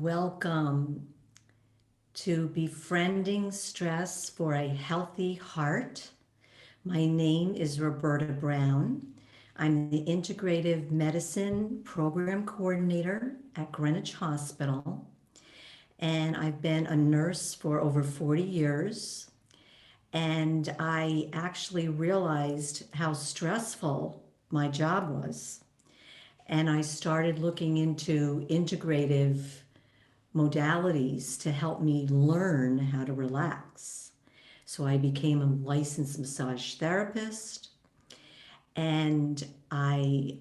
Welcome to Befriending Stress for a Healthy Heart. My name is Roberta Brown. I'm the Integrative Medicine Program Coordinator at Greenwich Hospital, and I've been a nurse for over 40 years. And I actually realized how stressful my job was. And I started looking into integrative modalities to help me learn how to relax. So I became a licensed massage therapist, and I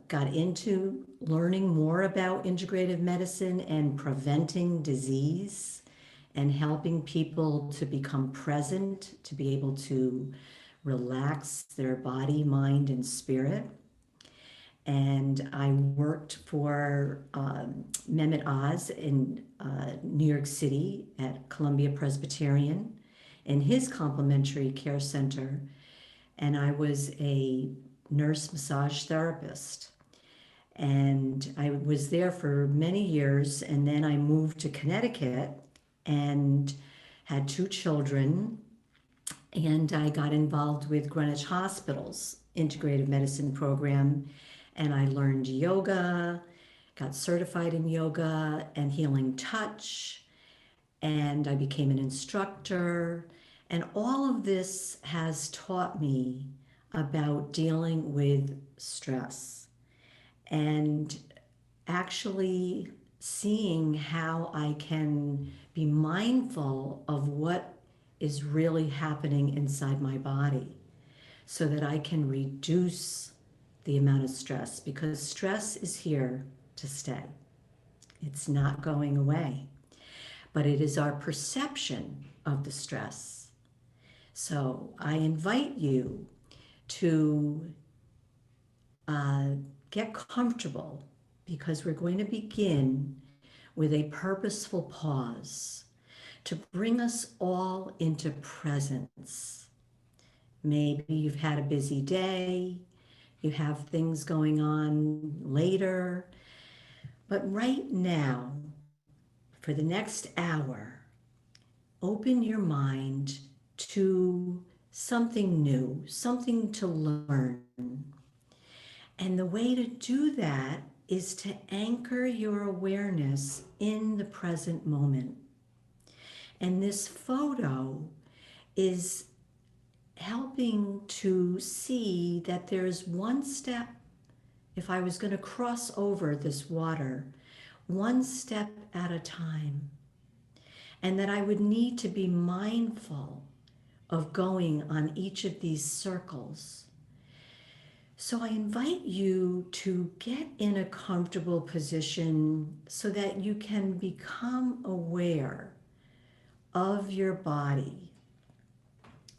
got into learning more about integrative medicine and preventing disease and helping people to become present, to be able to relax their body, mind, and spirit. And I worked for Mehmet Oz in New York City at Columbia Presbyterian in his complementary care center. And I was a nurse massage therapist. And I was there for many years. And then I moved to Connecticut and had two children. And I got involved with Greenwich Hospital's integrative medicine program. And I learned yoga, got certified in yoga and healing touch, and I became an instructor. And all of this has taught me about dealing with stress and actually seeing how I can be mindful of what is really happening inside my body so that I can reduce the amount of stress, because stress is here to stay. It's not going away, but it is our perception of the stress. So I invite you to get comfortable, because we're going to begin with a purposeful pause to bring us all into presence. Maybe you've had a busy day, you have things going on later, but right now, for the next hour, open your mind to something new, something to learn. And the way to do that is to anchor your awareness in the present moment. And this photo is helping to see that there's one step. If I was going to cross over this water, one step at a time, and that I would need to be mindful of going on each of these circles. So I invite you to get in a comfortable position so that you can become aware of your body,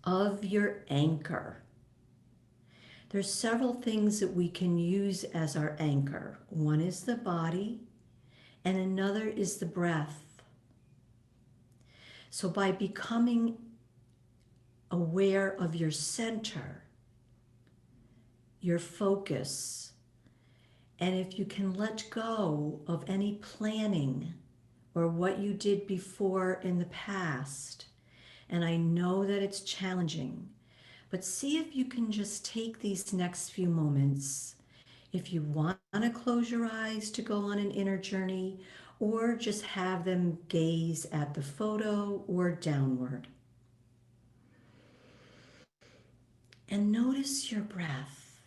of your anchor. There's several things that we can use as our anchor. One is the body, and another is the breath. So by becoming aware of your center, your focus, and if you can let go of any planning or what you did before in the past, and I know that it's challenging, but see if you can just take these next few moments. If you want to close your eyes to go on an inner journey, or just have them gaze at the photo or downward. And notice your breath,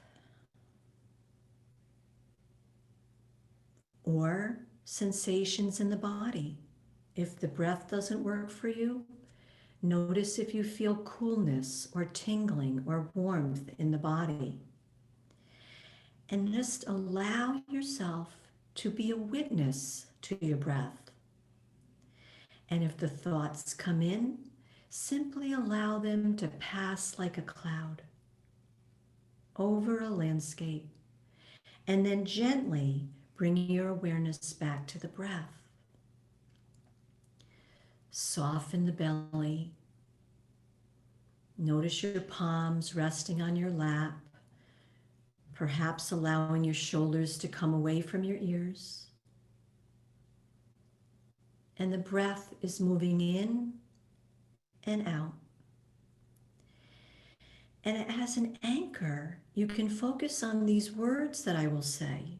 or sensations in the body. If the breath doesn't work for you, notice if you feel coolness or tingling or warmth in the body. And just allow yourself to be a witness to your breath. And if the thoughts come in, simply allow them to pass like a cloud over a landscape, and then gently bring your awareness back to the breath. Soften the belly. Notice your palms resting on your lap, perhaps allowing your shoulders to come away from your ears. and the breath is moving in and out. And as an anchor, you can focus on these words that I will say.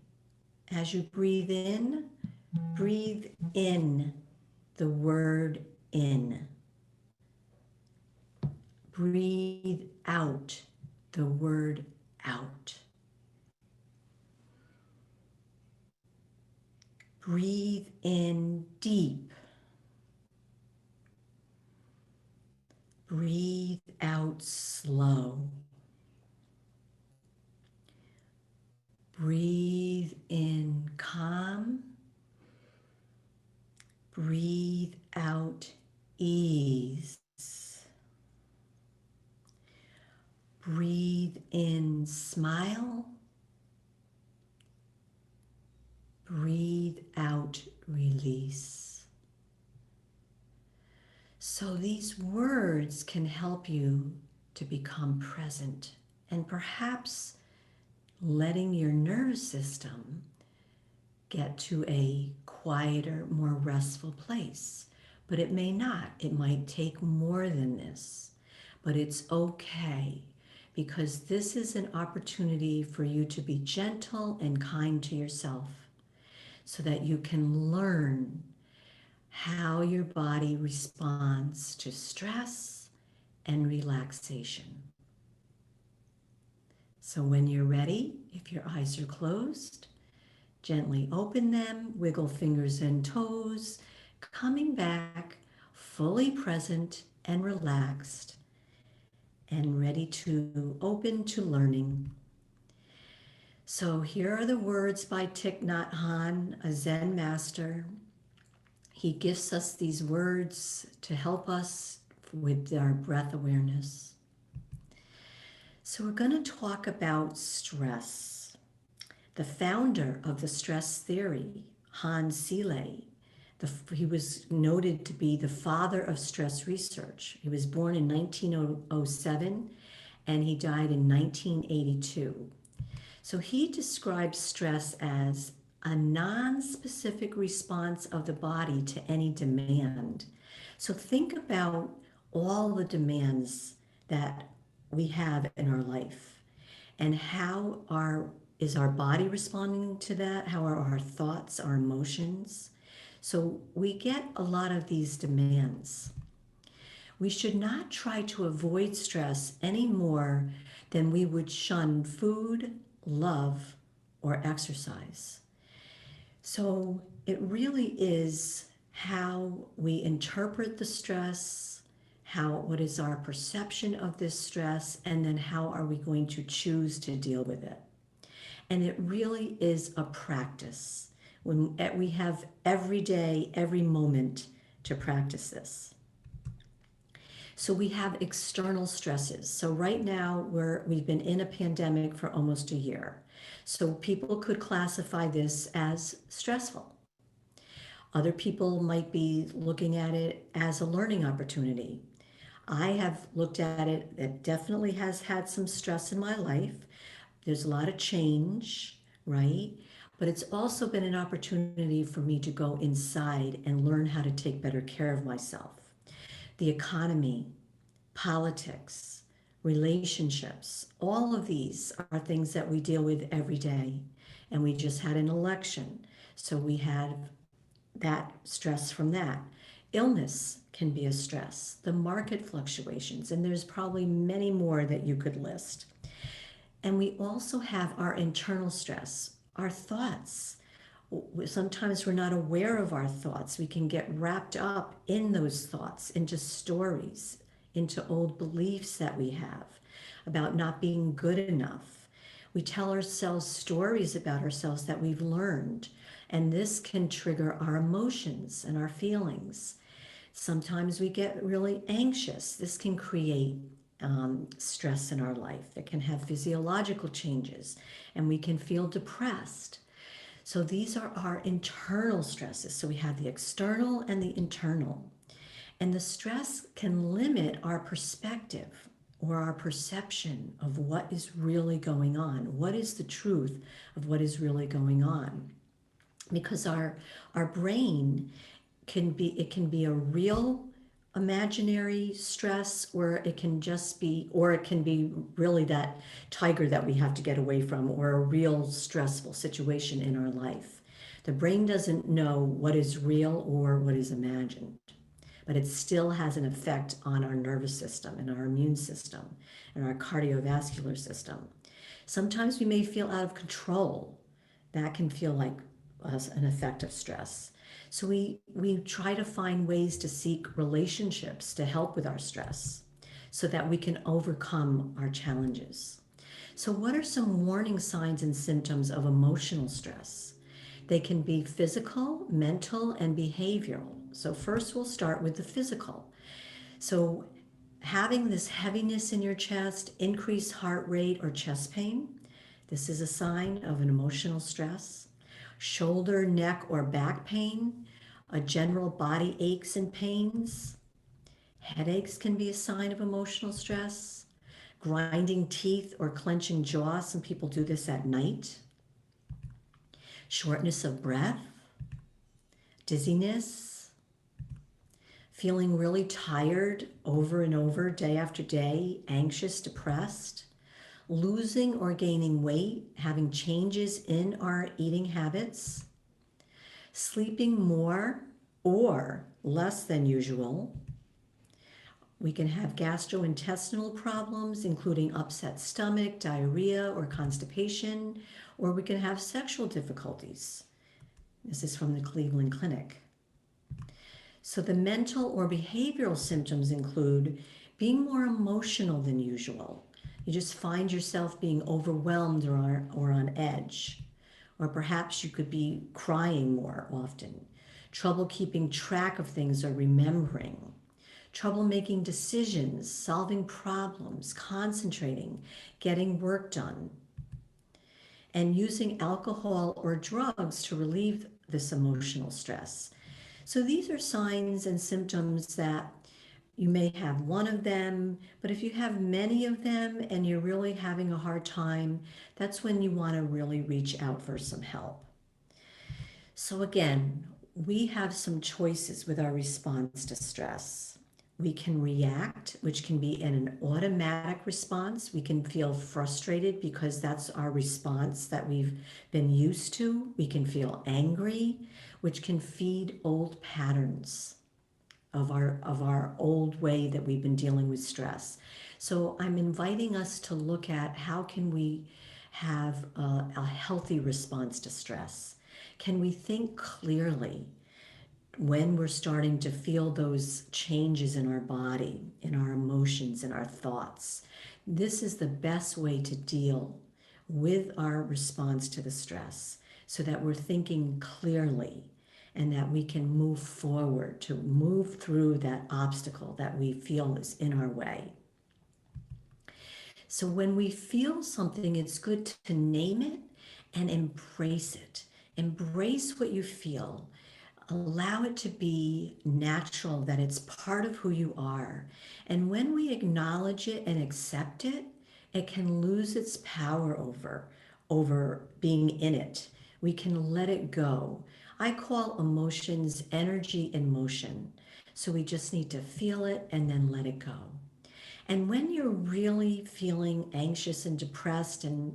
As you breathe in the word in. Breathe out the word out. Breathe in deep. Breathe out slow. Breathe in calm. Breathe out ease. Breathe in smile. Breathe out release. So these words can help you to become present and perhaps letting your nervous system get to a quieter, more restful place. But it may not. It might take more than this. But it's okay, because this is an opportunity for you to be gentle and kind to yourself so that you can learn how your body responds to stress and relaxation. So when you're ready, if your eyes are closed, gently open them, wiggle fingers and toes, coming back fully present and relaxed and ready to open to learning. So here are the words by Thich Nhat Hanh, a Zen master. He gives us these words to help us with our breath awareness. So we're going to talk about stress. The founder of the stress theory, Hans Selye, he was noted to be the father of stress research. He was born in 1907 and he died in 1982. So he describes stress as a non-specific response of the body to any demand. So think about all the demands that we have in our life and how is our body responding to that? How are our thoughts, our emotions? So we get a lot of these demands. We should not try to avoid stress any more than we would shun food, love, or exercise. So it really is how we interpret the stress, what is our perception of this stress, and then how are we going to choose to deal with it. And it really is a practice. When we have every day, every moment to practice this. So we have external stresses. So right now we've been in a pandemic for almost a year. So people could classify this as stressful. Other people might be looking at it as a learning opportunity. I have looked at it, it definitely has had some stress in my life. There's a lot of change, right? But it's also been an opportunity for me to go inside and learn how to take better care of myself. The economy, politics, relationships, all of these are things that we deal with every day. And we just had an election, so we had that stress from that. Illness can be a stress, the market fluctuations, and there's probably many more that you could list. And we also have our internal stress, our thoughts. Sometimes we're not aware of our thoughts. We can get wrapped up in those thoughts, into stories, into old beliefs that we have about not being good enough. We tell ourselves stories about ourselves that we've learned, and this can trigger our emotions and our feelings. Sometimes we get really anxious. This can create stress in our life that can have physiological changes, and we can feel depressed. So these are our internal stresses. So we have the external and the internal. And the stress can limit our perspective or our perception of what is really going on. What is the truth of what is really going on? Because our brain it can be a real imaginary stress, or it can just be, or it can be really that tiger that we have to get away from, or a real stressful situation in our life. The brain doesn't know what is real or what is imagined, but it still has an effect on our nervous system and our immune system and our cardiovascular system. Sometimes we may feel out of control. That can feel like an effect of stress. So we try to find ways to seek relationships to help with our stress so that we can overcome our challenges. So what are some warning signs and symptoms of emotional stress? They can be physical, mental, and behavioral. So first we'll start with the physical. So having this heaviness in your chest, increased heart rate or chest pain, this is a sign of an emotional stress. Shoulder, neck, or back pain, a general body aches and pains. Headaches can be a sign of emotional stress. Grinding teeth or clenching jaw, some people do this at night. Shortness of breath, dizziness, feeling really tired over and over, day after day, anxious, depressed, losing or gaining weight, having changes in our eating habits, sleeping more or less than usual. We can have gastrointestinal problems, including upset stomach, diarrhea, or constipation, or we can have sexual difficulties. This is from the Cleveland Clinic. So the mental or behavioral symptoms include being more emotional than usual. You just find yourself being overwhelmed or on edge. Or perhaps you could be crying more often. Trouble keeping track of things or remembering. Trouble making decisions, solving problems, concentrating, getting work done. And using alcohol or drugs to relieve this emotional stress. So these are signs and symptoms that you may have one of them, but if you have many of them and you're really having a hard time, that's when you want to really reach out for some help. So again, we have some choices with our response to stress. We can react, which can be in an automatic response. We can feel frustrated because that's our response that we've been used to. We can feel angry, which can feed old patterns of our old way that we've been dealing with stress. So I'm inviting us to look at how can we have a healthy response to stress. Can we think clearly when we're starting to feel those changes in our body, in our emotions, in our thoughts? This is the best way to deal with our response to the stress so that we're thinking clearly and that we can move forward to move through that obstacle that we feel is in our way. So when we feel something, it's good to name it and embrace it. Embrace what you feel. Allow it to be natural, that it's part of who you are. And when we acknowledge it and accept it, it can lose its power over being in it. We can let it go. I call emotions energy in motion. So we just need to feel it and then let it go. And when you're really feeling anxious and depressed and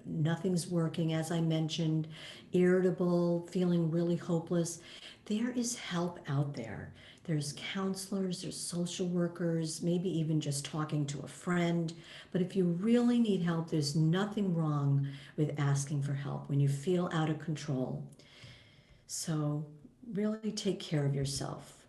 nothing's working, as I mentioned, irritable, feeling really hopeless, there is help out there. There's counselors, there's social workers, maybe even just talking to a friend. But if you really need help, there's nothing wrong with asking for help when you feel out of control. So really take care of yourself.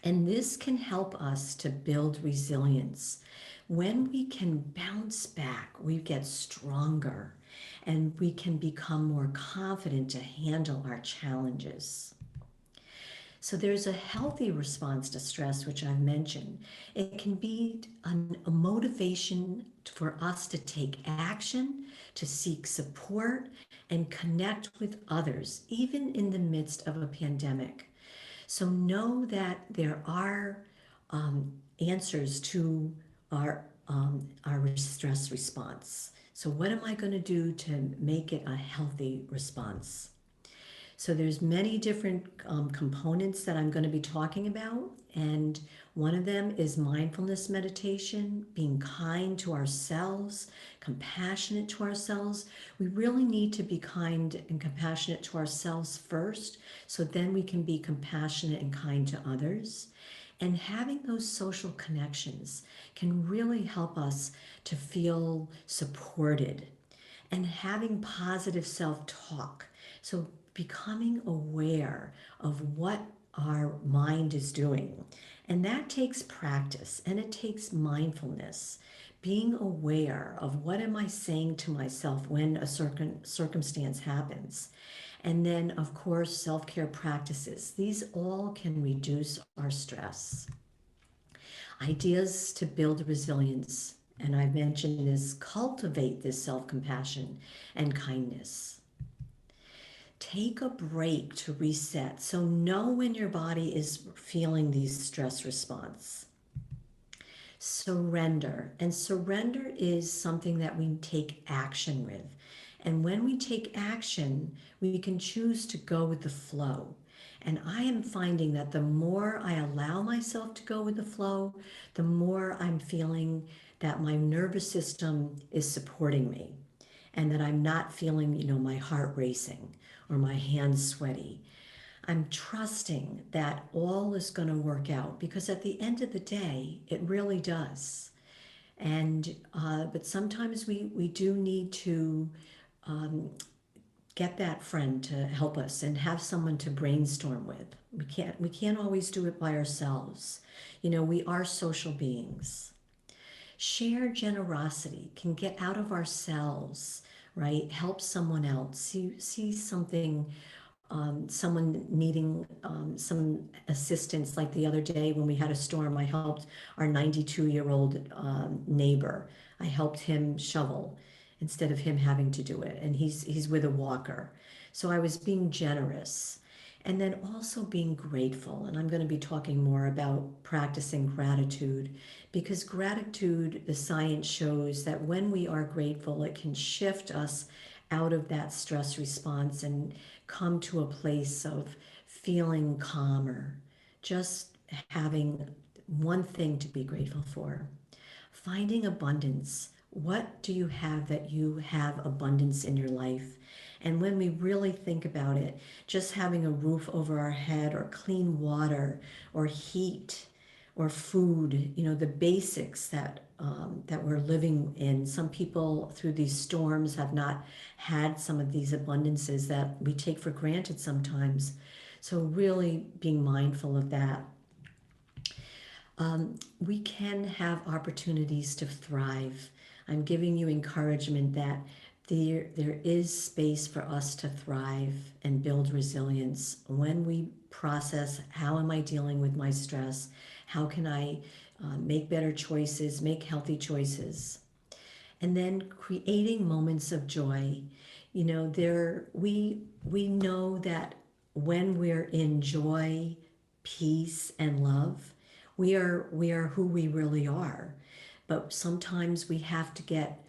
And this can help us to build resilience. When we can bounce back, we get stronger and we can become more confident to handle our challenges. So there's a healthy response to stress, which I've mentioned. It can be a motivation for us to take action, to seek support, and connect with others, even in the midst of a pandemic. So know that there are answers to our stress response. So what am I going to do to make it a healthy response? So there's many different components that I'm going to be talking about, and one of them is mindfulness meditation, being kind to ourselves, compassionate to ourselves. We really need to be kind and compassionate to ourselves first, so then we can be compassionate and kind to others. And having those social connections can really help us to feel supported, and having positive self talk. So, becoming aware of what our mind is doing. And that takes practice and it takes mindfulness. Being aware of what am I saying to myself when a circumstance happens. And then, of course, self care practices. These all can reduce our stress. Ideas to build resilience, and I've mentioned this, cultivate this self compassion and kindness. Take a break to reset. So, know when your body is feeling these stress response. Surrender. And surrender is something that we take action with. And when we take action, we can choose to go with the flow. And I am finding that the more I allow myself to go with the flow, the more I'm feeling that my nervous system is supporting me and that I'm not feeling, my heart racing or my hands sweaty. I'm trusting that all is going to work out because at the end of the day, it really does. And but sometimes we do need to get that friend to help us and have someone to brainstorm with. We can't always do it by ourselves. We are social beings. Shared generosity can get out of ourselves, right? Help someone else. See something, someone needing some assistance. Like the other day when we had a storm, I helped our 92-year-old neighbor. I helped him shovel instead of him having to do it. And he's with a walker. So I was being generous. And then also being grateful. And I'm going to be talking more about practicing gratitude because gratitude, the science shows that when we are grateful, it can shift us out of that stress response and come to a place of feeling calmer, just having one thing to be grateful for. Finding abundance. What do you have that you have abundance in your life? And when we really think about it, just having a roof over our head or clean water or heat or food, the basics that we're living in. Some people through these storms have not had some of these abundances that we take for granted sometimes. So really being mindful of that. We can have opportunities to thrive. I'm giving you encouragement that there is space for us to thrive and build resilience when we process how am I dealing with my stress? How can I make better choices, make healthy choices? And then creating moments of joy. We know that when we're in joy, peace, and love, we are who we really are. But sometimes we have to get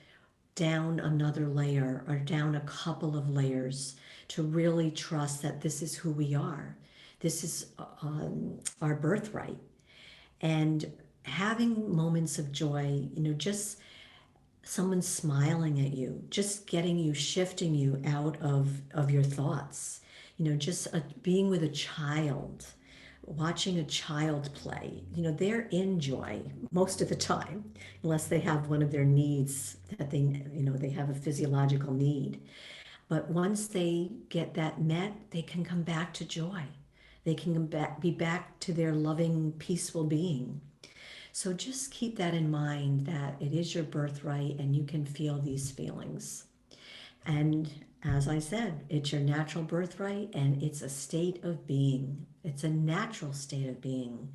down another layer or down a couple of layers to really trust that this is who we are. This is our birthright. And having moments of joy, just someone smiling at you, just getting you, shifting you out of your thoughts, just being with a child, watching a child play, they're in joy most of the time, unless they have one of their needs that they have a physiological need. But once they get that met, they can come back to joy. They can be back to their loving, peaceful being. So just keep that in mind that it is your birthright and you can feel these feelings. And as I said, it's your natural birthright and it's a state of being. It's a natural state of being.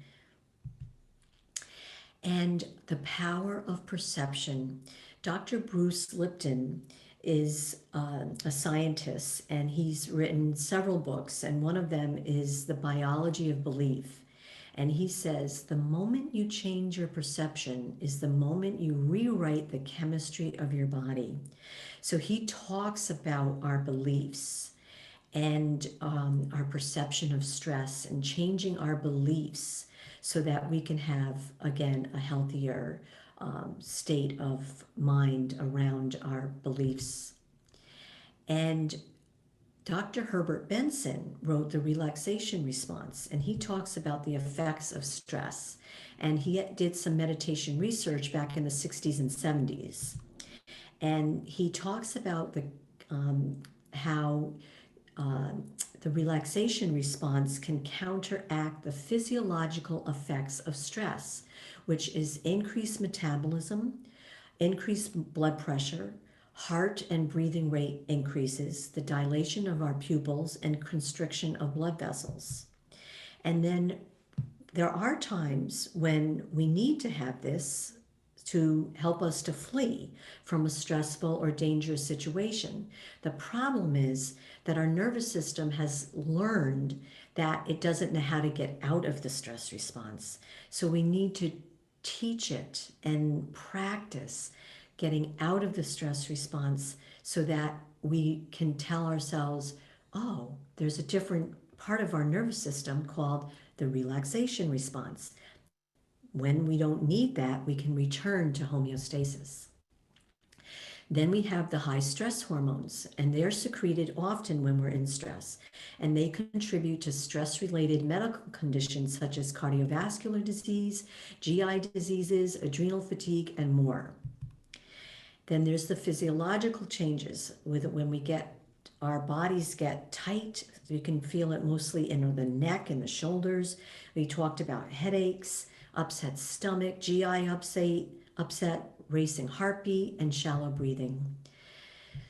And the power of perception. Dr. Bruce Lipton is a scientist and he's written several books, and one of them is The Biology of Belief. And he says, the moment you change your perception is the moment you rewrite the chemistry of your body. So he talks about our beliefs and our perception of stress and changing our beliefs so that we can have, again, a healthier state of mind around our beliefs. And Dr. Herbert Benson wrote The Relaxation Response, and he talks about the effects of stress. And he did some meditation research back in the 60s and 70s. And he talks about how the relaxation response can counteract the physiological effects of stress, which is increased metabolism, increased blood pressure, heart and breathing rate increases, the dilation of our pupils, and constriction of blood vessels. And then there are times when we need to have this to help us to flee from a stressful or dangerous situation. The problem is that our nervous system has learned that it doesn't know how to get out of the stress response. So we need to teach it and practice getting out of the stress response so that we can tell ourselves, oh, there's a different part of our nervous system called the relaxation response. When we don't need that, we can return to homeostasis. Then we have the high stress hormones, and they're secreted often when we're in stress, and they contribute to stress-related medical conditions such as cardiovascular disease, GI diseases, adrenal fatigue, and more. Then there's the physiological changes with when we get our bodies get tight. You can feel it mostly in the neck and the shoulders. We talked about headaches, upset stomach, GI upset, racing heartbeat, and shallow breathing.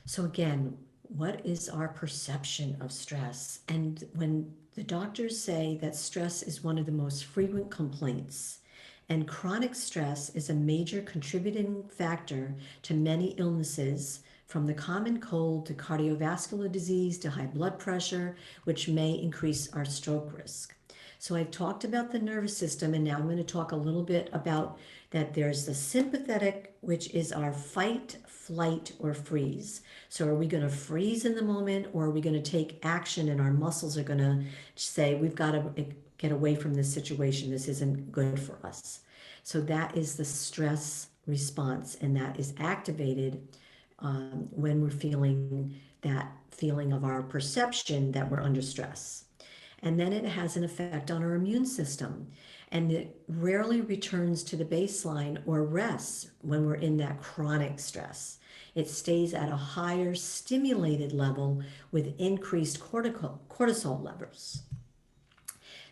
So again, what is our perception of stress? And when the doctors say that stress is one of the most frequent complaints, and chronic stress is a major contributing factor to many illnesses, from the common cold to cardiovascular disease to high blood pressure, which may increase our stroke risk. So I've talked about the nervous system, and now I'm going to talk a little bit about that there's the sympathetic, which is our fight, flight, or freeze. So are we going to freeze in the moment, or are we going to take action and our muscles are going to say, we've got to get away from this situation. This isn't good for us. So that is the stress response, and that is activated when we're feeling that feeling of our perception that we're under stress. And then it has an effect on our immune system, and it rarely returns to the baseline or rests when we're in that chronic stress. It stays at a higher stimulated level with increased cortisol levels.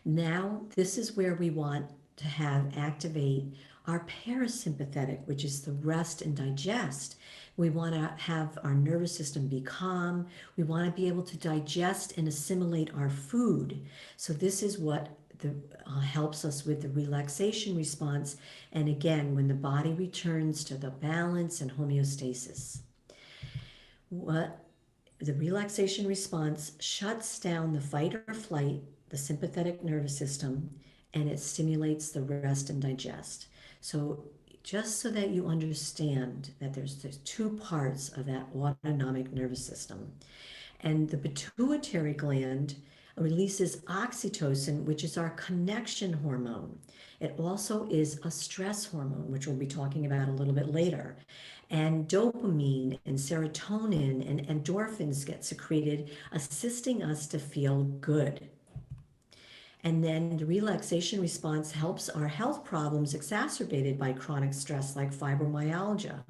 Now, this is where we want to have activate our parasympathetic, which is the rest and digest. We want to have our nervous system be calm. We want to be able to digest and assimilate our food. So this is what helps us with the relaxation response. And again, when the body returns to the balance and homeostasis. What the relaxation response shuts down the fight or flight, the sympathetic nervous system, and it stimulates the rest and digest. So just so that you understand that there's two parts of that autonomic nervous system. And the pituitary gland releases oxytocin, which is our connection hormone. It also is a stress hormone, which we'll be talking about a little bit later. And dopamine and serotonin and endorphins get secreted, assisting us to feel good. And then the relaxation response helps our health problems exacerbated by chronic stress like fibromyalgia,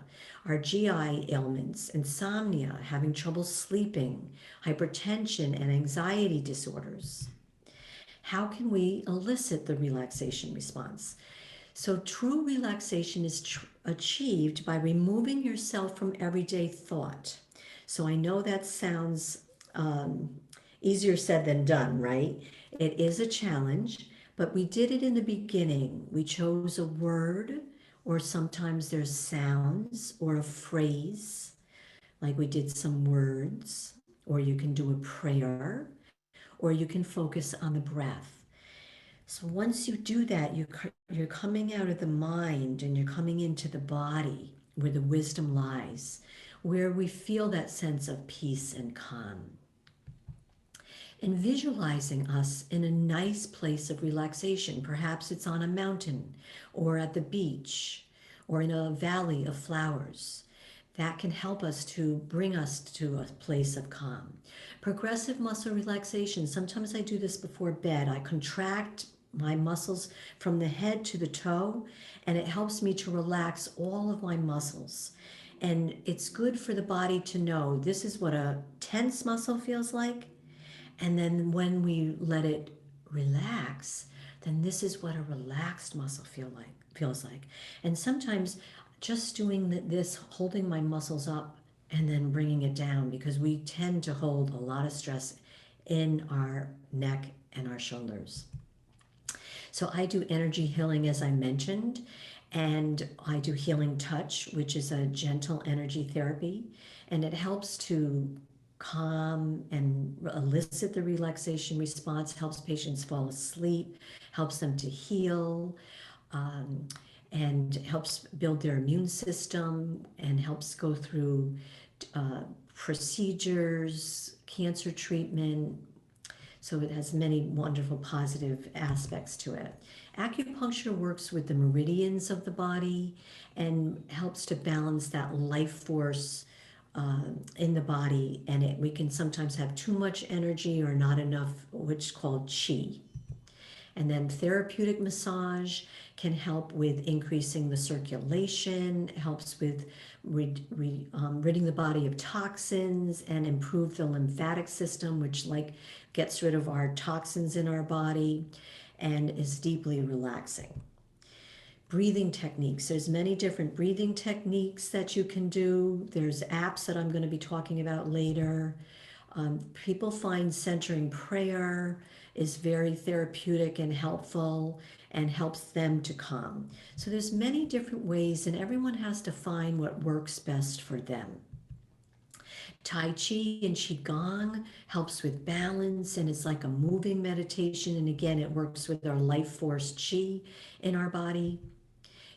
our GI ailments, insomnia, having trouble sleeping, hypertension, and anxiety disorders. How can we elicit the relaxation response? So true relaxation is achieved by removing yourself from everyday thought. So I know that sounds easier said than done, right? It is a challenge, but we did it in the beginning. We chose a word, or sometimes there's sounds or a phrase, like we did some words, or you can do a prayer, or you can focus on the breath. So once you do that, you're coming out of the mind and you're coming into the body where the wisdom lies, where we feel that sense of peace and calm. and visualizing us in a nice place of relaxation. Perhaps it's on a mountain or at the beach or in a valley of flowers. That can help us to bring us to a place of calm. Progressive muscle relaxation. Sometimes I do this before bed. I contract my muscles from the head to the toe, and it helps me to relax all of my muscles. And it's good for the body to know this is what a tense muscle feels like. And then when we let it relax, then this is what a relaxed muscle feels like. And sometimes just doing this, holding my muscles up and then bringing it down, because we tend to hold a lot of stress in our neck and our shoulders. So I do energy healing, as I mentioned, and I do healing touch, which is a gentle energy therapy, and it helps to calm and elicit the relaxation response, helps patients fall asleep, helps them to heal, um, and helps build their immune system, and helps go through uh, procedures, cancer treatment, so it has many wonderful positive aspects to it. Acupuncture works with the meridians of the body and helps to balance that life force in the body. And we can sometimes have too much energy or not enough, which is called qi. And then therapeutic massage can help with increasing the circulation, helps with ridding the body of toxins and improve the lymphatic system, which gets rid of our toxins in our body and is deeply relaxing. Breathing techniques. There's many different breathing techniques that you can do. There's apps that I'm going to be talking about later. People find centering prayer is very therapeutic and helpful and helps them to calm. So there's many different ways, and everyone has to find what works best for them. Tai Chi and Qigong helps with balance, and it's like a moving meditation. And again, it works with our life force Qi in our body.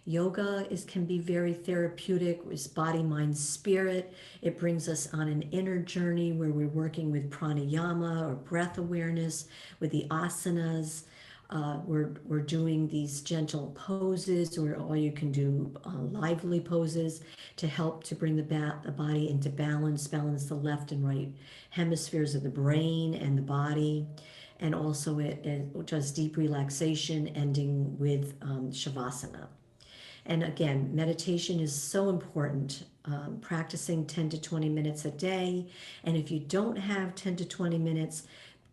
Yoga can be very therapeutic. It's body, mind, spirit. It brings us on an inner journey where we're working with pranayama or breath awareness, with the asanas. We're doing these gentle poses, or you can do lively poses to help to bring the body into balance the left and right hemispheres of the brain and the body. And also it does deep relaxation, ending with shavasana. And again, meditation is so important, practicing 10 to 20 minutes a day. And if you don't have 10 to 20 minutes,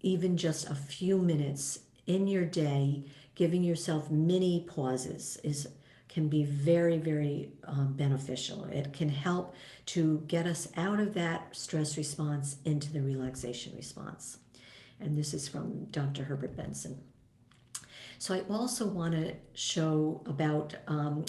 even just a few minutes in your day, giving yourself mini pauses can be very, very beneficial. It can help to get us out of that stress response into the relaxation response. And this is from Dr. Herbert Benson. So I also want to show about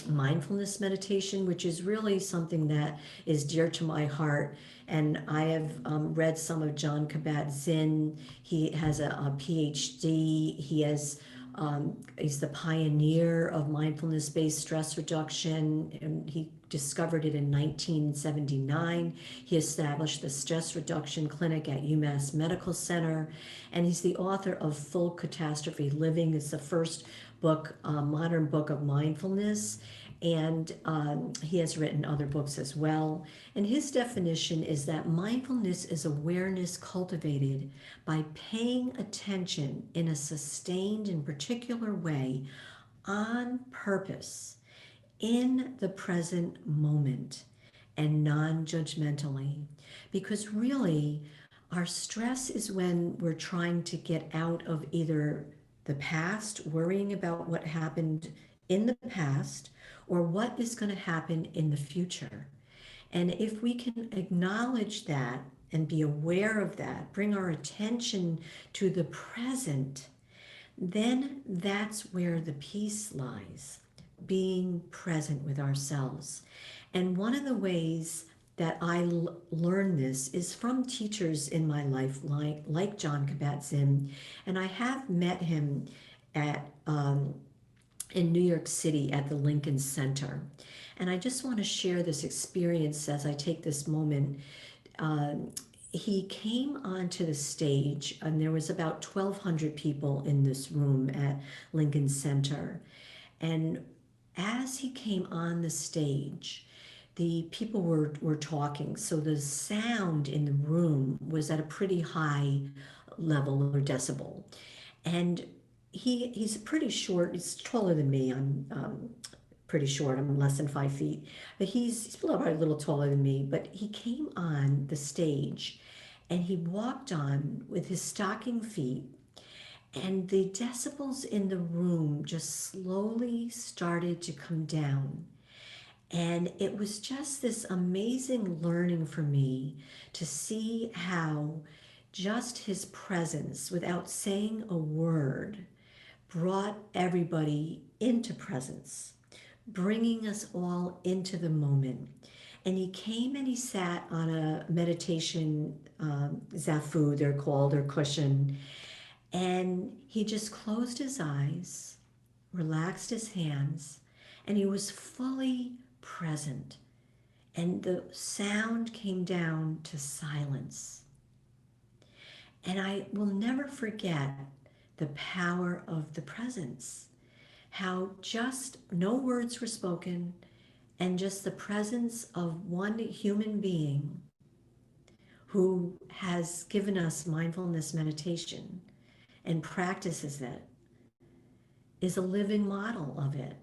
mindfulness meditation, which is really something that is dear to my heart. And I have read some of John Kabat-Zinn. He has a PhD. He's the pioneer of mindfulness-based stress reduction, and he discovered it in 1979. He established the Stress Reduction Clinic at UMass Medical Center, and he's the author of Full Catastrophe Living. It's the first book, modern book of mindfulness, and he has written other books as well. And his definition is that mindfulness is awareness cultivated by paying attention in a sustained and particular way on purpose in the present moment and non-judgmentally. Because really, our stress is when we're trying to get out of either the past, worrying about what happened in the past, or what is going to happen in the future. And if we can acknowledge that and be aware of that, bring our attention to the present, then that's where the peace lies, being present with ourselves. And one of the ways that I learned this is from teachers in my life, like John Kabat-Zinn, and I have met him at in New York City at the Lincoln Center. And I just want to share this experience as I take this moment. he came onto the stage, and there was about 1,200 people in this room at Lincoln Center. And as he came on the stage, the people were talking. So the sound in the room was at a pretty high level or decibel. And he's pretty short. He's taller than me. I'm pretty short. I'm less than 5 feet. But he's probably a little taller than me. But he came on the stage and he walked on with his stocking feet, and the decibels in the room just slowly started to come down. And it was just this amazing learning for me to see how just his presence, without saying a word, brought everybody into presence, bringing us all into the moment. And he came and he sat on a meditation zafu, they're called, or cushion, and he just closed his eyes, relaxed his hands, and he was fully present. And the sound came down to silence. And I will never forget the power of the presence, how just no words were spoken, and just the presence of one human being who has given us mindfulness meditation and practices it is a living model of it.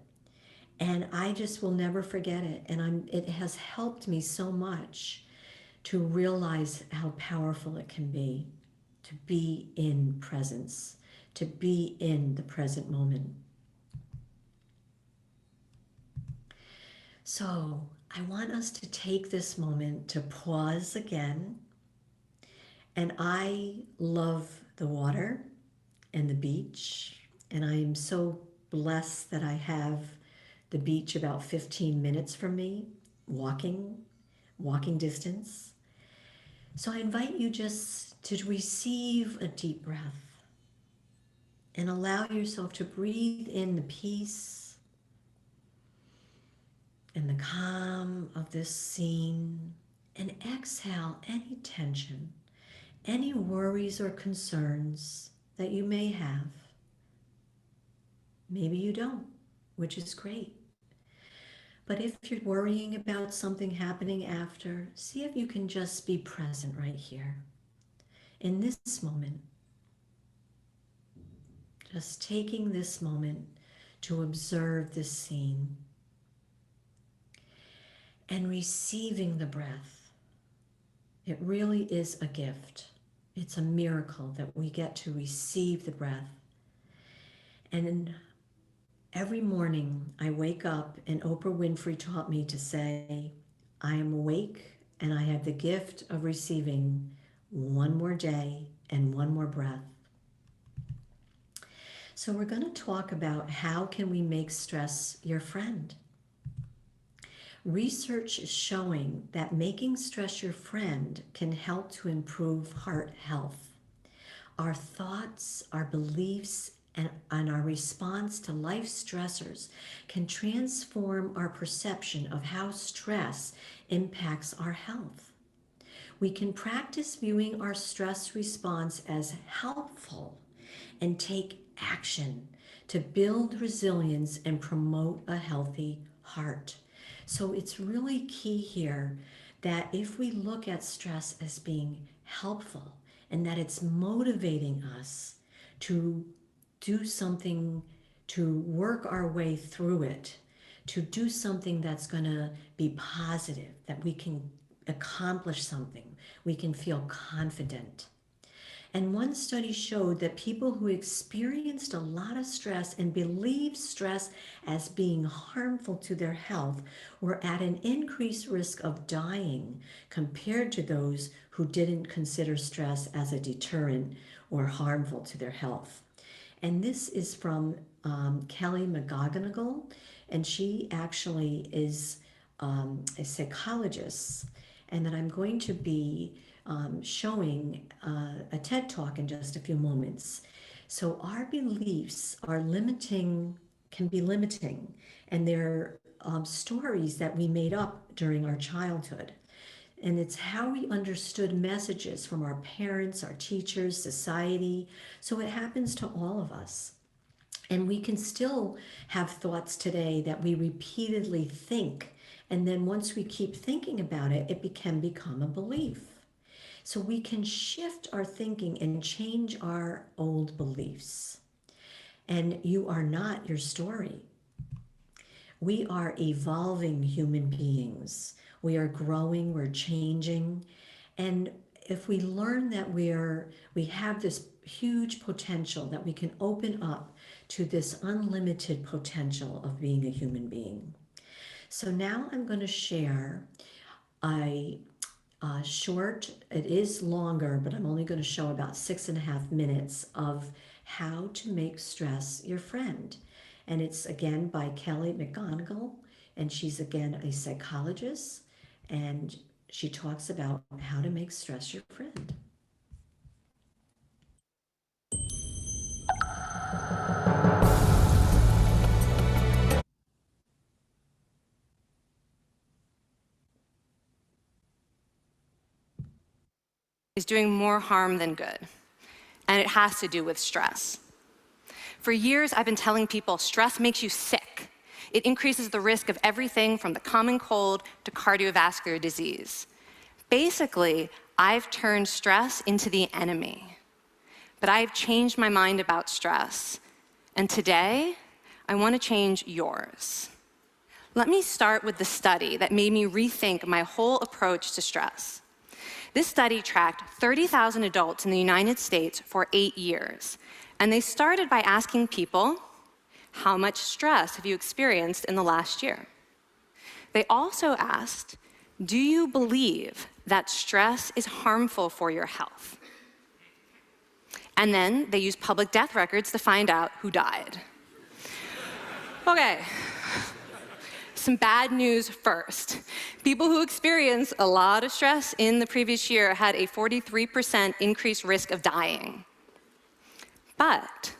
And I just will never forget it. And it has helped me so much to realize how powerful it can be to be in presence, to be in the present moment. So I want us to take this moment to pause again. And I love the water and the beach. And I am so blessed that I have the beach about 15 minutes from me, walking distance. So I invite you just to receive a deep breath and allow yourself to breathe in the peace and the calm of this scene, and exhale any tension, any worries or concerns that you may have. Maybe you don't, which is great. But if you're worrying about something happening after, see if you can just be present right here in this moment. Just taking this moment to observe this scene and receiving the breath. It really is a gift. It's a miracle that we get to receive the breath. And every morning I wake up, and Oprah Winfrey taught me to say, I am awake and I have the gift of receiving one more day and one more breath. So we're going to talk about how can we make stress your friend. Research is showing that making stress your friend can help to improve heart health. Our thoughts, our beliefs, and our response to life stressors can transform our perception of how stress impacts our health. We can practice viewing our stress response as helpful and take action to build resilience and promote a healthy heart. So it's really key here that if we look at stress as being helpful and that it's motivating us to do something, to work our way through it, to do something that's going to be positive, that we can accomplish something, we can feel confident. And one study showed that people who experienced a lot of stress and believed stress as being harmful to their health were at an increased risk of dying compared to those who didn't consider stress as a deterrent or harmful to their health. And this is from Kelly McGonigal, and she actually is a psychologist, and that I'm going to be showing a TED Talk in just a few moments. So our beliefs are limiting, can be limiting, and they're stories that we made up during our childhood. And it's how we understood messages from our parents, our teachers, society. So it happens to all of us. And we can still have thoughts today that we repeatedly think. And then once we keep thinking about it, it can become a belief. So we can shift our thinking and change our old beliefs. And you are not your story. We are evolving human beings. We are growing, we're changing. And if we learn that we have this huge potential, that we can open up to this unlimited potential of being a human being. So now I'm going to share a short, it is longer, but I'm only going to show about 6.5 minutes of how to make stress your friend. And it's again by Kelly McGonigal, and she's again a psychologist, and she talks about how to make stress your friend. Is doing more harm than good, and it has to do with stress. For years, I've been telling people stress makes you sick. It increases the risk of everything from the common cold to cardiovascular disease. Basically, I've turned stress into the enemy. But I've changed my mind about stress, and today, I want to change yours. Let me start with the study that made me rethink my whole approach to stress. This study tracked 30,000 adults in the United States for 8 years. And they started by asking people, how much stress have you experienced in the last year? They also asked, do you believe that stress is harmful for your health? And then they used public death records to find out who died. Okay. Some bad news first. People who experienced a lot of stress in the previous year had a 43% increased risk of dying. But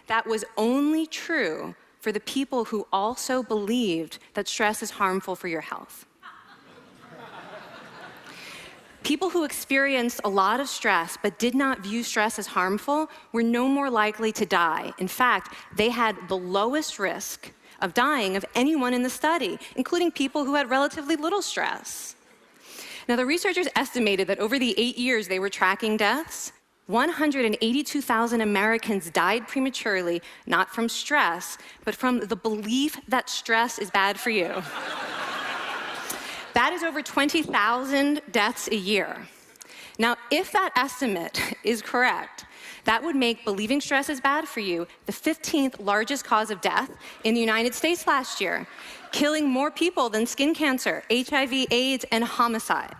that was only true for the people who also believed that stress is harmful for your health. People who experienced a lot of stress but did not view stress as harmful were no more likely to die. In fact, they had the lowest risk of dying of anyone in the study, including people who had relatively little stress. Now, the researchers estimated that over the 8 years they were tracking deaths, 182,000 Americans died prematurely, not from stress, but from the belief that stress is bad for you. That is over 20,000 deaths a year. Now, if that estimate is correct, that would make believing stress is bad for you the 15th largest cause of death in the United States last year, killing more people than skin cancer, HIV, AIDS, and homicide.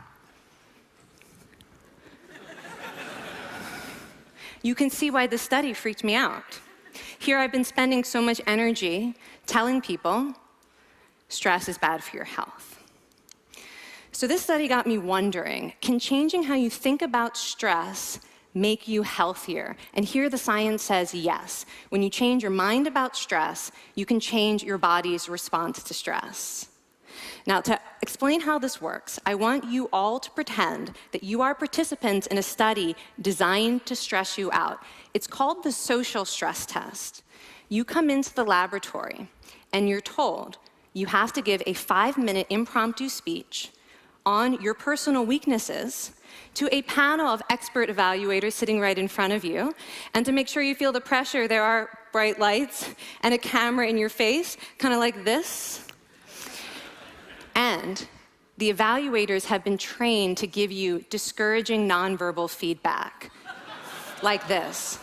You can see why this study freaked me out. Here I've been spending so much energy telling people stress is bad for your health. So this study got me wondering, can changing how you think about stress make you healthier? And here the science says yes. When you change your mind about stress, you can change your body's response to stress. Now, to explain how this works, I want you all to pretend that you are participants in a study designed to stress you out. It's called the social stress test. You come into the laboratory, and you're told you have to give a 5-minute impromptu speech on your personal weaknesses to a panel of expert evaluators sitting right in front of you. And to make sure you feel the pressure, there are bright lights and a camera in your face, kind of like this. And the evaluators have been trained to give you discouraging nonverbal feedback, like this.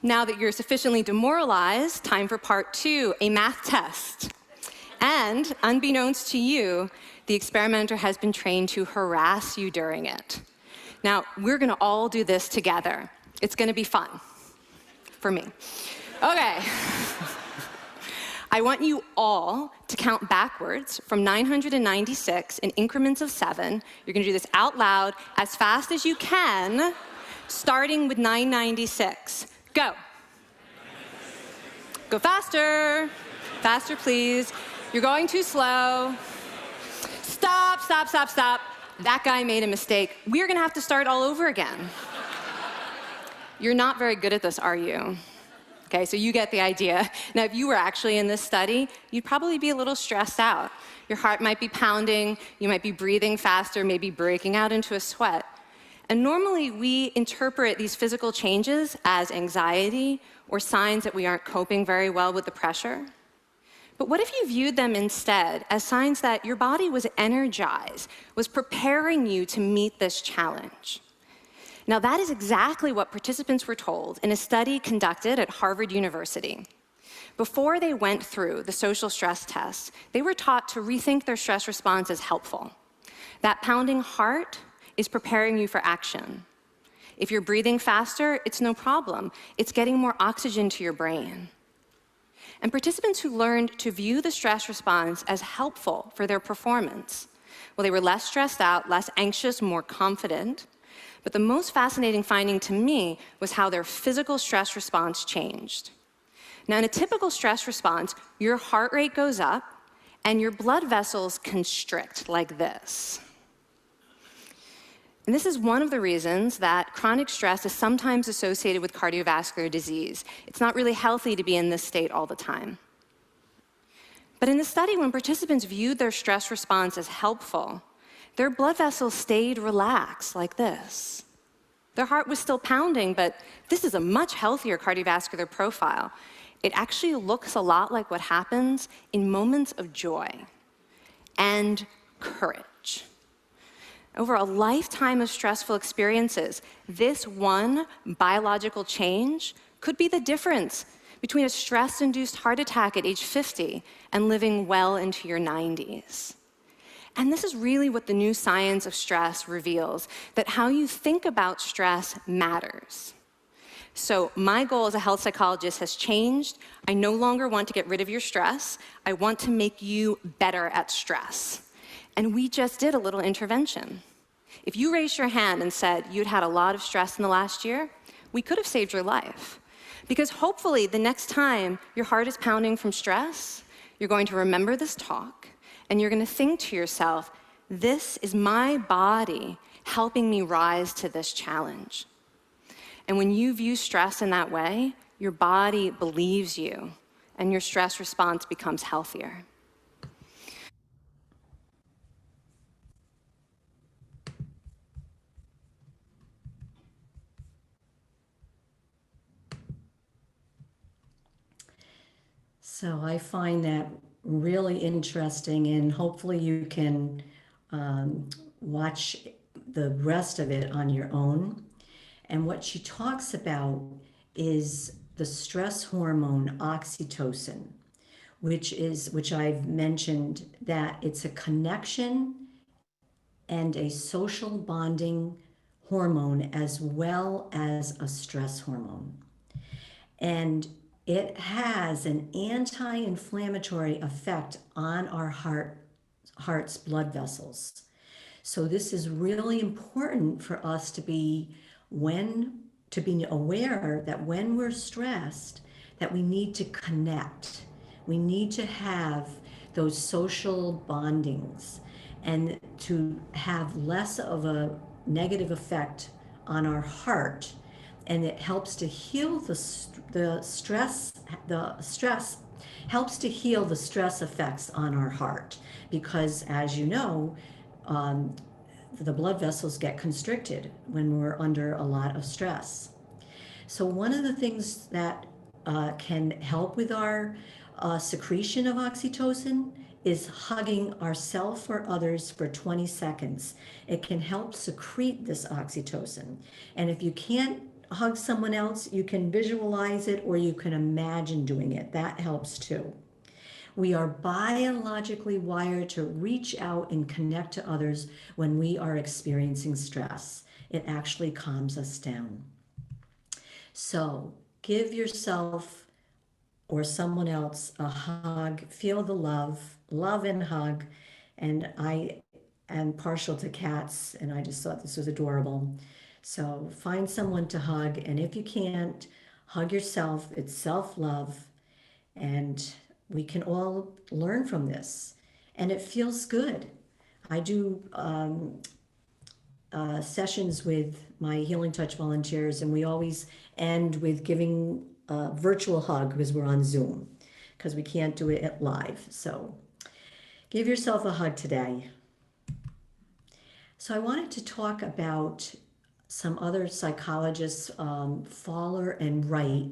Now that you're sufficiently demoralized, time for part 2, a math test. And unbeknownst to you, the experimenter has been trained to harass you during it. Now, we're gonna all do this together. It's gonna be fun, for me. Okay. I want you all to count backwards from 996 in increments of 7. You're gonna do this out loud as fast as you can, starting with 996. Go. Go faster. Faster, please. You're going too slow. Stop, stop, stop, stop. That guy made a mistake. We're gonna have to start all over again. You're not very good at this, are you? Okay, so you get the idea. Now, if you were actually in this study, you'd probably be a little stressed out. Your heart might be pounding, you might be breathing faster, maybe breaking out into a sweat. And normally, we interpret these physical changes as anxiety or signs that we aren't coping very well with the pressure. But what if you viewed them instead as signs that your body was energized, was preparing you to meet this challenge? Now, that is exactly what participants were told in a study conducted at Harvard University. Before they went through the social stress test, they were taught to rethink their stress response as helpful. That pounding heart is preparing you for action. If you're breathing faster, it's no problem. It's getting more oxygen to your brain. And participants who learned to view the stress response as helpful for their performance, well, they were less stressed out, less anxious, more confident. But the most fascinating finding to me was how their physical stress response changed. Now, in a typical stress response, your heart rate goes up and your blood vessels constrict like this. And this is one of the reasons that chronic stress is sometimes associated with cardiovascular disease. It's not really healthy to be in this state all the time. But in the study, when participants viewed their stress response as helpful, their blood vessels stayed relaxed like this. Their heart was still pounding, but this is a much healthier cardiovascular profile. It actually looks a lot like what happens in moments of joy and courage. Over a lifetime of stressful experiences, this one biological change could be the difference between a stress-induced heart attack at age 50 and living well into your 90s. And this is really what the new science of stress reveals, that how you think about stress matters. So my goal as a health psychologist has changed. I no longer want to get rid of your stress. I want to make you better at stress. And we just did a little intervention. If you raised your hand and said you'd had a lot of stress in the last year, we could have saved your life. Because hopefully the next time your heart is pounding from stress, you're going to remember this talk, and you're going to think to yourself, this is my body helping me rise to this challenge. And when you view stress in that way, your body believes you, and your stress response becomes healthier. So I find that really interesting, and hopefully you can watch the rest of it on your own. And what she talks about is the stress hormone oxytocin, which I've mentioned that it's a connection and a social bonding hormone as well as a stress hormone. And it has an anti-inflammatory effect on our heart's blood vessels. So this is really important for us to be aware that when we're stressed, that we need to connect. We need to have those social bondings and to have less of a negative effect on our heart. And it helps to heal the stress helps to heal the stress effects on our heart, because as you know, the blood vessels get constricted when we're under a lot of stress. So one of the things that can help with our secretion of oxytocin is hugging ourselves or others for 20 seconds. It can help secrete this oxytocin. And if you can't hug someone else, you can visualize it or you can imagine doing it. That helps too. We are biologically wired to reach out and connect to others when we are experiencing stress. It actually calms us down. So give yourself or someone else a hug, feel the love and hug. And I am partial to cats, and I just thought this was adorable. So find someone to hug, and if you can't, hug yourself. It's self-love. And we can all learn from this. And it feels good. I do sessions with my Healing Touch volunteers, and we always end with giving a virtual hug because we're on Zoom, because we can't do it live. So give yourself a hug today. So I wanted to talk about some other psychologists, Fowler and Wright.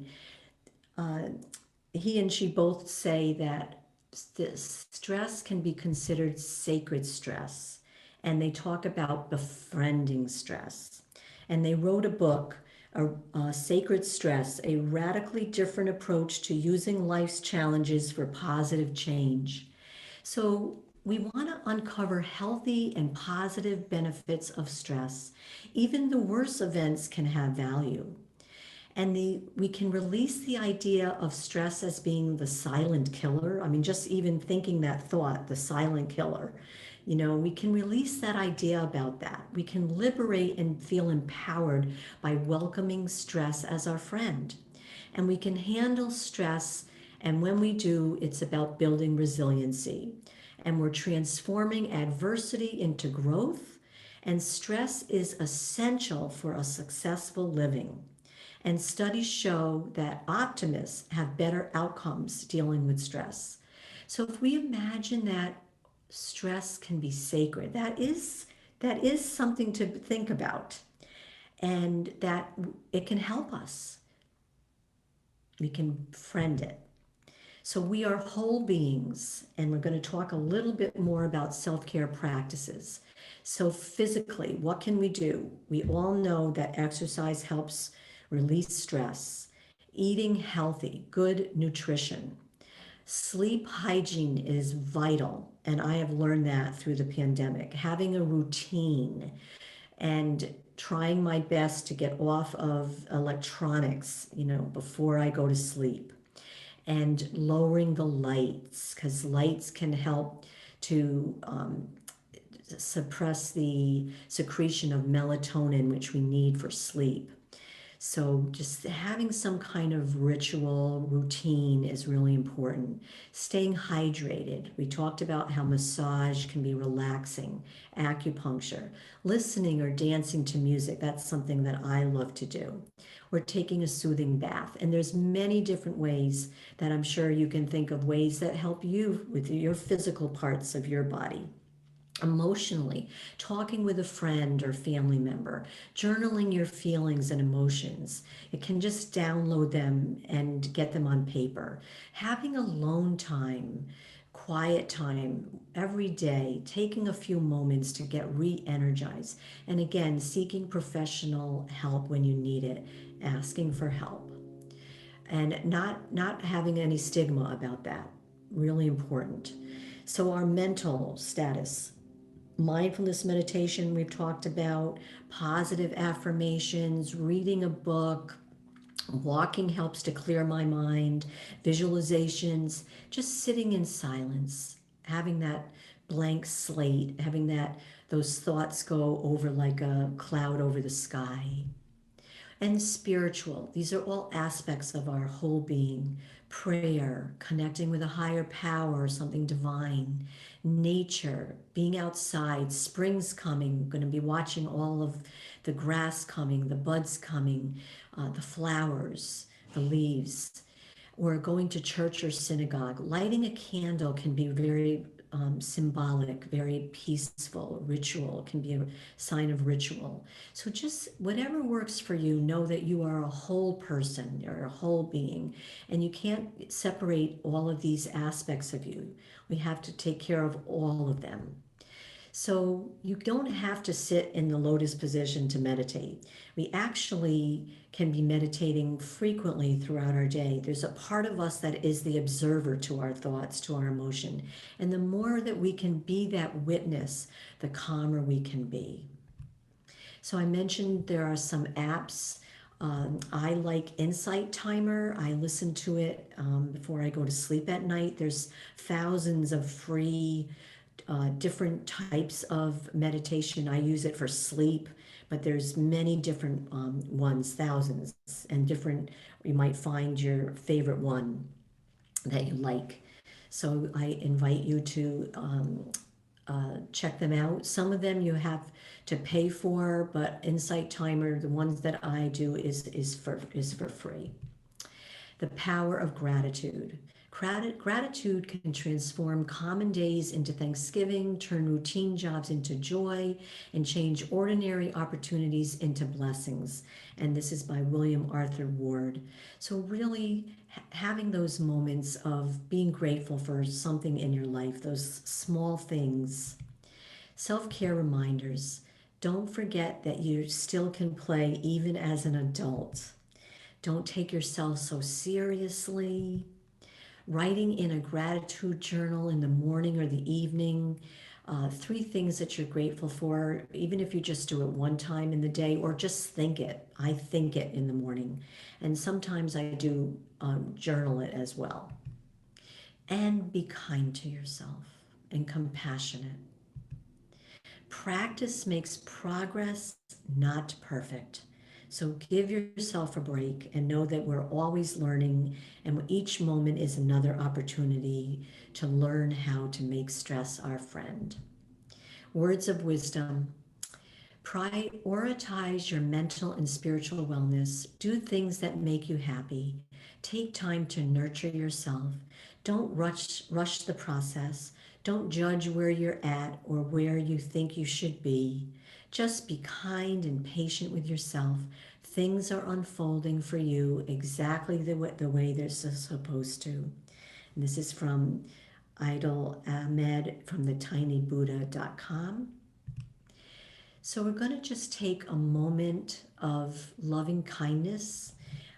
He and she both say that stress can be considered sacred stress, and they talk about befriending stress. And they wrote a book, Sacred Stress, a radically different approach to using life's challenges for positive change. So, we want to uncover healthy and positive benefits of stress. Even the worst events can have value. And we can release the idea of stress as being the silent killer. I mean, just even thinking that thought, the silent killer, we can release that idea about that. We can liberate and feel empowered by welcoming stress as our friend. And we can handle stress. And when we do, it's about building resiliency. And we're transforming adversity into growth. And stress is essential for a successful living. And studies show that optimists have better outcomes dealing with stress. So if we imagine that stress can be sacred, that is something to think about, and that it can help us. We can friend it. So we are whole beings, and we're going to talk a little bit more about self-care practices. So physically, what can we do? We all know that exercise helps release stress, eating healthy, good nutrition. Sleep hygiene is vital, and I have learned that through the pandemic. Having a routine and trying my best to get off of electronics, before I go to sleep, and lowering the lights, because lights can help to suppress the secretion of melatonin, which we need for sleep. So just having some kind of ritual routine is really important. Staying hydrated. We talked about how massage can be relaxing, acupuncture, listening or dancing to music. That's something that I love to do. Or taking a soothing bath. And there's many different ways that I'm sure you can think of, ways that help you with your physical parts of your body. Emotionally, talking with a friend or family member, journaling your feelings and emotions. It can just download them and get them on paper. Having alone time, quiet time every day, taking a few moments to get re-energized. And again, seeking professional help when you need it, asking for help. And not having any stigma about that. Really important. So our mental status, mindfulness meditation we've talked about, positive affirmations, reading a book, walking helps to clear my mind, visualizations, just sitting in silence, having that blank slate, having those thoughts go over like a cloud over the sky. And spiritual, these are all aspects of our whole being. Prayer, connecting with a higher power, something divine. Nature, being outside, spring's coming. We're going to be watching all of the grass coming, the buds coming, the flowers, the leaves. Or going to church or synagogue. Lighting a candle can be very symbolic, very peaceful. Ritual can be a sign of ritual. So just whatever works for you, know that you are a whole person, you're a whole being, and you can't separate all of these aspects of you. We have to take care of all of them. So you don't have to sit in the lotus position to meditate. We actually can be meditating frequently throughout our day. There's a part of us that is the observer to our thoughts, to our emotion. And the more that we can be that witness, the calmer we can be. So I mentioned there are some apps. I like Insight Timer. I listen to it before I go to sleep at night. There's thousands of free different types of meditation. I use it for sleep, but there's many different ones, thousands, and different, you might find your favorite one. that you like. So I invite you to check them out. Some of them you have to pay for, but Insight Timer, the ones that I do, is for free. The power of gratitude. Gratitude can transform common days into Thanksgiving, turn routine jobs into joy, and change ordinary opportunities into blessings. And this is by William Arthur Ward. So, really having those moments of being grateful for something in your life, those small things. Self care reminders. Don't forget that you still can play even as an adult. Don't take yourself so seriously. Writing in a gratitude journal in the morning or the evening. 3 things that you're grateful for, even if you just do it one time in the day or just think it. I think it in the morning. And sometimes I do journal it as well. And be kind to yourself and compassionate. Practice makes progress, not perfect. So give yourself a break and know that we're always learning, and each moment is another opportunity to learn how to make stress our friend. Words of wisdom. Prioritize your mental and spiritual wellness. Do things that make you happy. Take time to nurture yourself. Don't rush the process. Don't judge where you're at or where you think you should be. Just be kind and patient with yourself. Things are unfolding for you exactly the way they're supposed to. And this is from Idol Ahmed from thetinybuddha.com. So we're going to just take a moment of loving kindness.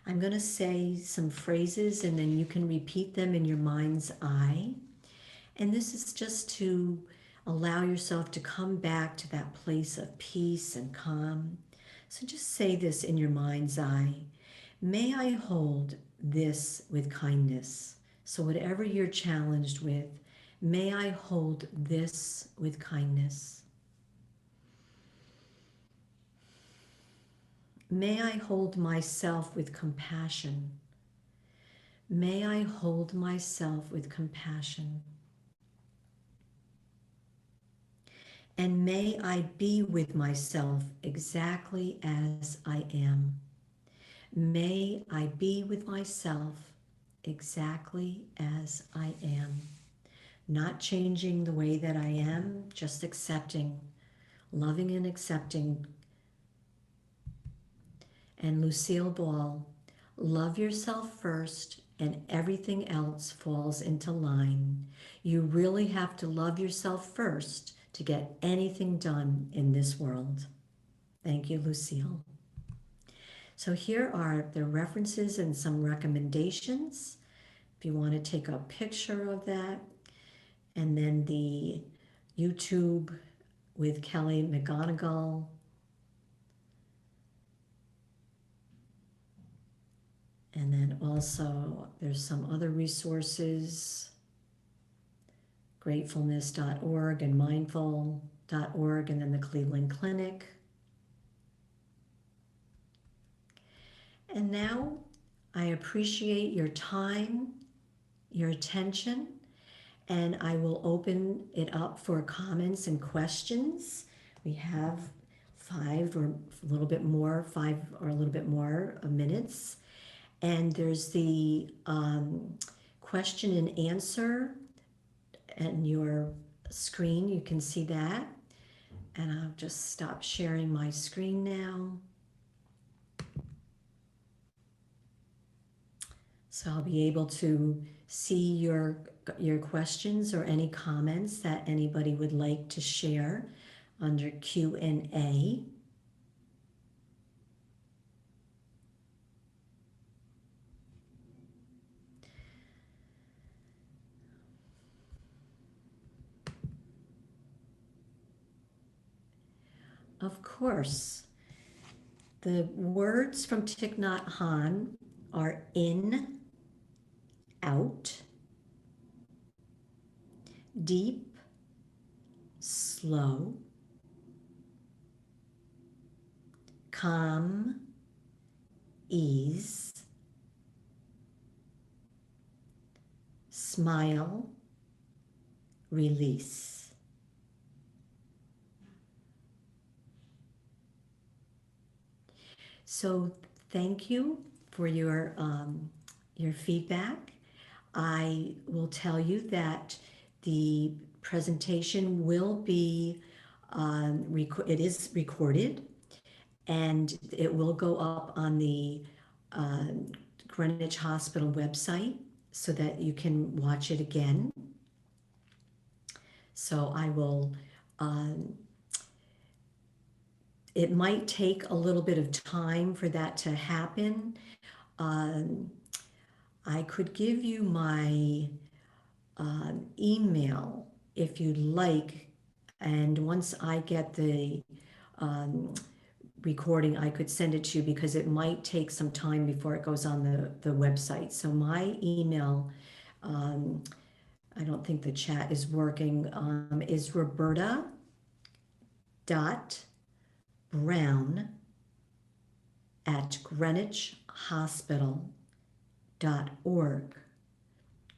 I'm going to say some phrases and then you can repeat them in your mind's eye. And this is just to allow yourself to come back to that place of peace and calm. So just say this in your mind's eye. May I hold this with kindness. So whatever you're challenged with, may I hold this with kindness. May I hold myself with compassion. May I hold myself with compassion. And may I be with myself exactly as I am. May I be with myself exactly as I am. Not changing the way that I am, just accepting, loving and accepting. And Lucille Ball, love yourself first and everything else falls into line. You really have to love yourself first to get anything done in this world. Thank you, Lucille. So here are the references and some recommendations. If you want to take a picture of that. And then the YouTube with Kelly McGonigal. And then also there's some other resources, gratefulness.org and mindful.org, and then the Cleveland Clinic. And now I appreciate your time, your attention, and I will open it up for comments and questions. We have 5 or a little bit more, 5 or a little bit more minutes. And there's the question and answer and your screen. You can see that. And I'll just stop sharing my screen now. So I'll be able to see your questions or any comments that anybody would like to share under Q&A. Of course, the words from Thich Nhat Hanh are in, out, deep, slow, calm, ease, smile, release. So thank you for your feedback. I will tell you that the presentation will be, it is recorded, and it will go up on the Greenwich Hospital website so that you can watch it again. So I will, it might take a little bit of time for that to happen. I could give you my email if you'd like, and once I get the recording, I could send it to you because it might take some time before it goes on the website. So my email, I don't think the chat is working, is roberta.brown@greenwichhospital.org.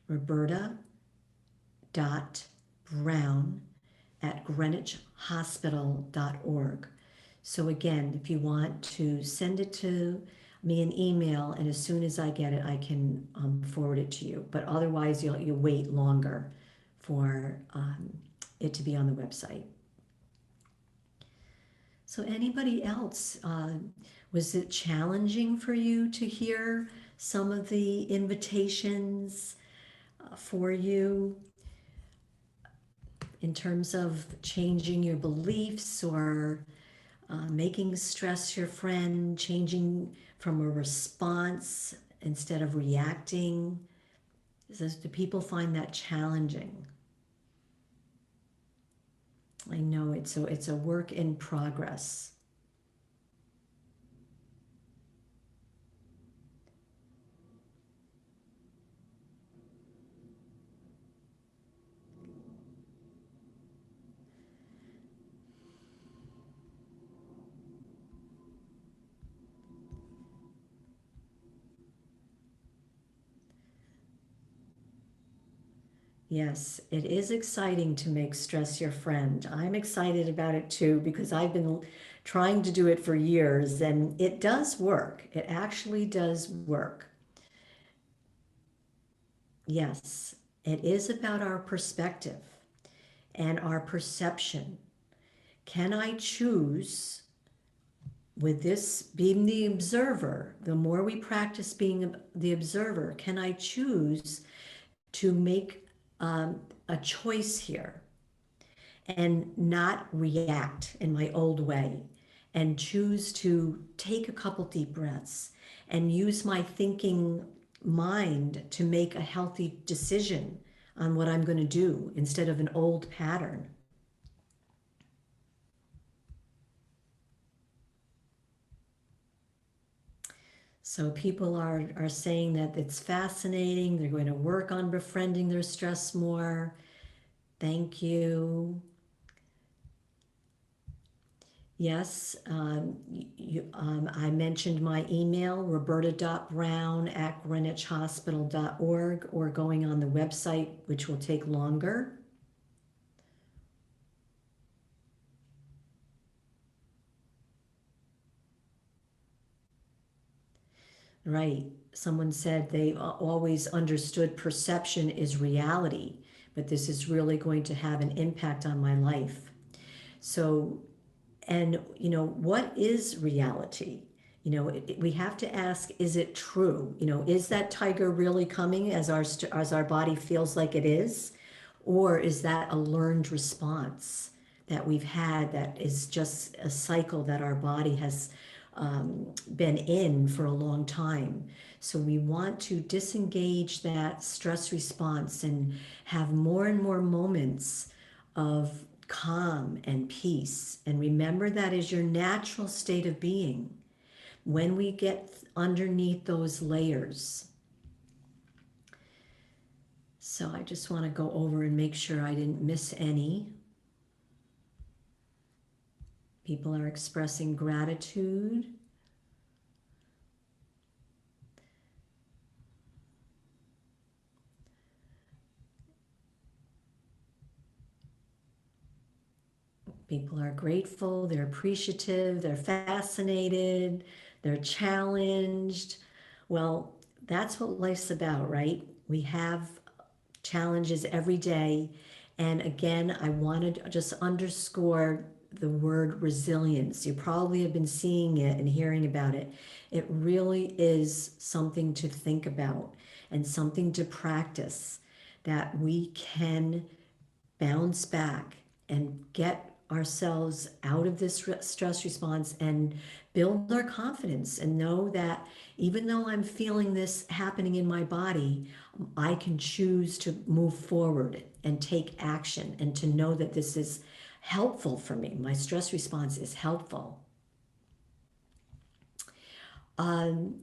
roberta.brown@greenwichhospital.org. So again, if you want to send it to me an email, and as soon as I get it, I can forward it to you. But otherwise, you'll wait longer for it to be on the website. So anybody else, was it challenging for you to hear some of the invitations for you in terms of changing your beliefs or making stress your friend, changing from a response instead of reacting? Do people find that challenging? I know it's a work in progress. Yes, it is exciting to make stress your friend. I'm excited about it too because I've been trying to do it for years, and it does work. It actually does work. Yes, it is about our perspective and our perception. Can I choose, with this being the observer, the more we practice being the observer, can I choose to make a choice here and not react in my old way, and choose to take a couple deep breaths and use my thinking mind to make a healthy decision on what I'm going to do instead of an old pattern? So people are saying that it's fascinating. They're going to work on befriending their stress more. Thank you. Yes, I mentioned my email, roberta.brown@greenwichhospital.org, or going on the website, which will take longer. Right. Someone said they always understood perception is reality, but this is really going to have an impact on my life. So, and what is reality? We have to ask, is it true? Is that tiger really coming as our body feels like it is? Or is that a learned response that we've had that is just a cycle that our body has been in for a long time? So we want to disengage that stress response and have more and more moments of calm and peace. And remember, that is your natural state of being. When we get underneath those layers. So I just want to go over and make sure I didn't miss any. People are expressing gratitude. People are grateful, they're appreciative, they're fascinated, they're challenged. Well, that's what life's about, right? We have challenges every day. And again, I wanted to just underscore the word resilience. You probably have been seeing it and hearing about it. It really is something to think about and something to practice, that we can bounce back and get ourselves out of this stress response and build our confidence and know that even though I'm feeling this happening in my body, I can choose to move forward and take action and to know that this is helpful for me. My stress response is helpful. Um,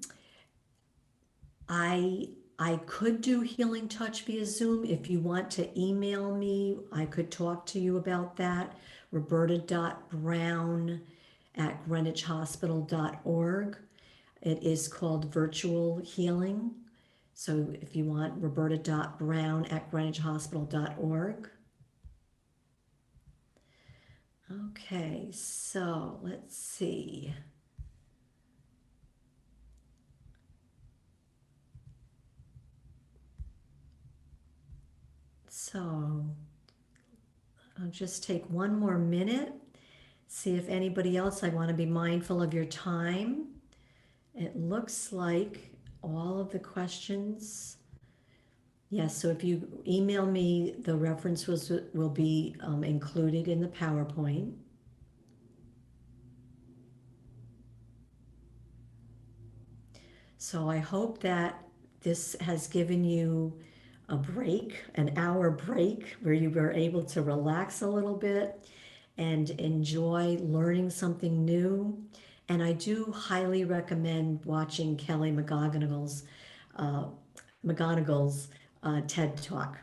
I I could do healing touch via Zoom. If you want to email me, I could talk to you about that. Roberta.brown@greenwichhospital.org. It is called virtual healing. So if you want, roberta.brown@greenwichhospital.org. Okay, so let's see. So I'll just take one more minute, see if anybody else, I want to be mindful of your time. It looks like all of the questions. Yes, so if you email me, the references will be included in the PowerPoint. So I hope that this has given you a break, an hour break, where you were able to relax a little bit and enjoy learning something new. And I do highly recommend watching Kelly uh, McGonigal's TED Talk.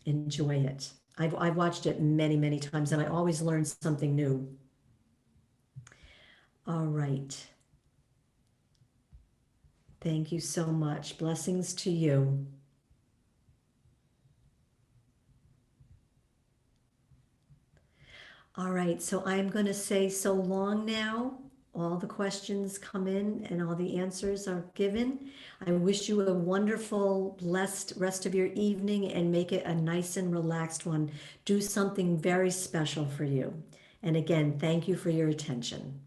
Enjoy it. I've watched it many, many times, and I always learn something new. All right. Thank you so much. Blessings to you. All right, so I'm going to say so long now. All the questions come in and all the answers are given. I wish you a wonderful, blessed rest of your evening and make it a nice and relaxed one. Do something very special for you. And again, thank you for your attention.